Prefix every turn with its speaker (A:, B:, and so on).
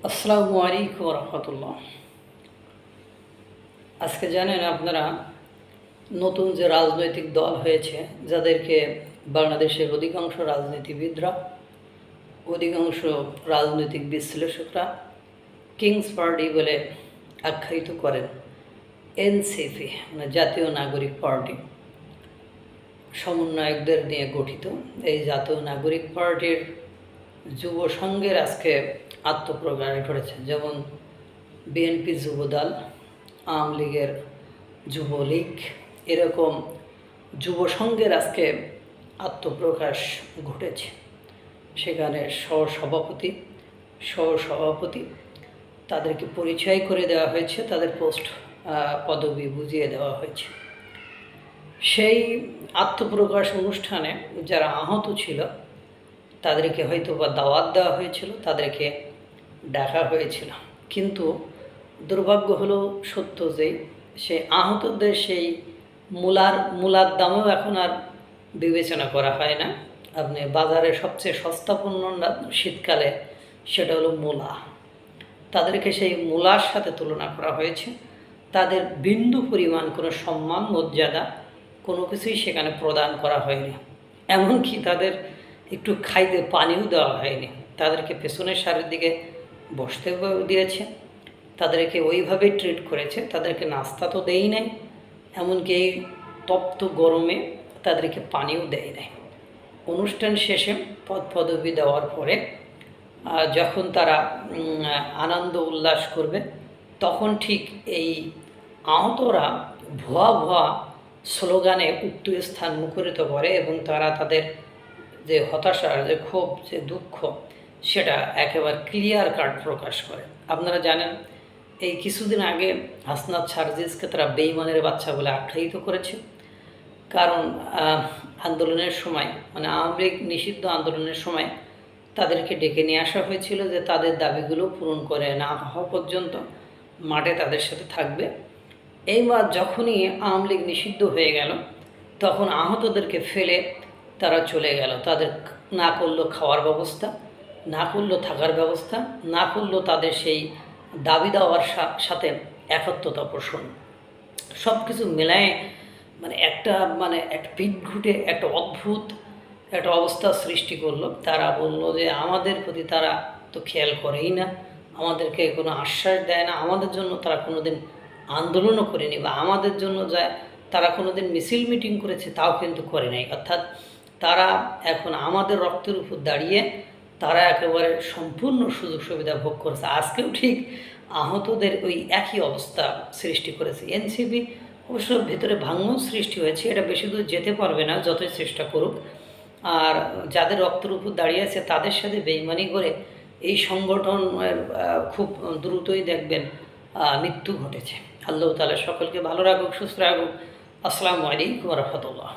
A: আসসালামু আলাইকুম রহমতুল্লাহ। আজকে জানেন আপনারা, নতুন যে রাজনৈতিক দল হয়েছে, যাদেরকে বাংলাদেশের অধিকাংশ রাজনীতিবিদরা, অধিকাংশ রাজনৈতিক বিশ্লেষকরা কিংস পার্টি বলে আখ্যায়িত করেন। এনসিপি মানে জাতীয় নাগরিক পার্টি, সমন্বয়কদের নিয়ে গঠিত এই জাতীয় নাগরিক পার্টির যুব সংঘের আজকে আত্মপ্রকাশ ঘটেছে। যেমন বিএনপি যুবদল, আওয়ামী লীগের যুবলীগ, এরকম যুব সংঘের আজকে আত্মপ্রকাশ ঘটেছে। সেখানে সহসভাপতি তাদেরকে পরিচয় করে দেওয়া হয়েছে, তাদের পোস্ট পদবি বুঝিয়ে দেওয়া হয়েছে। সেই আত্মপ্রকাশ অনুষ্ঠানে যারা আহত ছিল তাদেরকে হয়তো বা দাওয়াত দেওয়া হয়েছিল, তাদেরকে ডাকা হয়েছিল, কিন্তু দুর্ভাগ্য হলো সত্য যে সেই আহতদের সেই মূলার দামও এখন আর বিবেচনা করা হয় না। আপনি বাজারে সবচেয়ে সস্তা পণ্য শীতকালে সেটা হলো মূলা, তাদেরকে সেই মূলার সাথে তুলনা করা হয়েছে। তাদের বিন্দু পরিমাণ কোনো সম্মান মর্যাদা কোনো কিছুই সেখানে প্রদান করা হয়নি। এমনকি তাদের একটু খাইতে পানিও দেওয়া হয়নি। তাদেরকে পেছনের সারির দিকে বসতে দিয়েছে, তাদেরকে ওইভাবে ট্রিট করেছে, তাদেরকে নাস্তা তো দেই নাই, এমনকি এই তপ্ত গরমে তাদেরকে পানিও দেয় নাই। অনুষ্ঠান শেষে পদবি দেওয়ার পরে যখন তারা আনন্দ উল্লাস করবে, তখন ঠিক এই আহতরা ভুয়া ভুয়া স্লোগানে উক্ত স্থান মুখরিত করে এবং তারা তাদের যে হতাশা, যে ক্ষোভ, যে দুঃখ, সেটা একেবারে ক্লিয়ার কাট প্রকাশ করে। আপনারা জানেন, এই কিছুদিন আগে হাসনাত সার্জিসকে তারা বেঈমানের বাচ্চা বলে আখ্যায়িত করেছে। কারণ আন্দোলনের সময়, মানে আওয়ামী লীগ নিষিদ্ধ আন্দোলনের সময় তাদেরকে ডেকে নিয়ে আসা হয়েছিল যে তাদের দাবিগুলো পূরণ করে না হওয়া পর্যন্ত মাঠে তাদের সাথে থাকবে। এইবার যখনই আওয়ামী লীগ নিষিদ্ধ হয়ে গেল, তখন আহতদেরকে ফেলে তারা চলে গেল। তাদের না করলো খাওয়ার ব্যবস্থা, না করলো থাকার ব্যবস্থা, না করলো তাদের সেই দাবি দেওয়ার সাথে একত্রতা পোষণ। সব কিছু মেলায় একটা পিঠ ঘুটে একটা অদ্ভুত একটা অবস্থা সৃষ্টি করলো। তারা বলল যে আমাদের প্রতি তারা তো খেয়াল করেই না, আমাদেরকে কোনো আশ্বাস দেয় না, আমাদের জন্য তারা কোনো দিন আন্দোলনও করেনি, বা আমাদের জন্য যায় তারা কোনো দিন মিছিল মিটিং করেছে তাও কিন্তু করে নাই। অর্থাৎ তারা এখন আমাদের রক্তের উপর দাঁড়িয়ে তারা একেবারে সম্পূর্ণ সুযোগ সুবিধা ভোগ করেছে। আজকেও ঠিক আহতদের ওই একই অবস্থা সৃষ্টি করেছে। এনসিপি অবশ্য ভেতরে ভাঙন সৃষ্টি হয়েছে, এটা বেশি দূর যেতে পারবে না যতই চেষ্টা করুক। আর যাদের রক্তের উপর দাঁড়িয়ে আছে তাদের সাথে বেইমানি করে এই সংগঠনের খুব দ্রুতই দেখবেন মৃত্যু ঘটেছে। আল্লাহ তাআলা সকলকে ভালো রাখুক, সুস্থ রাখুক। আসসালামু আলাইকুম রহমতুল্লাহ।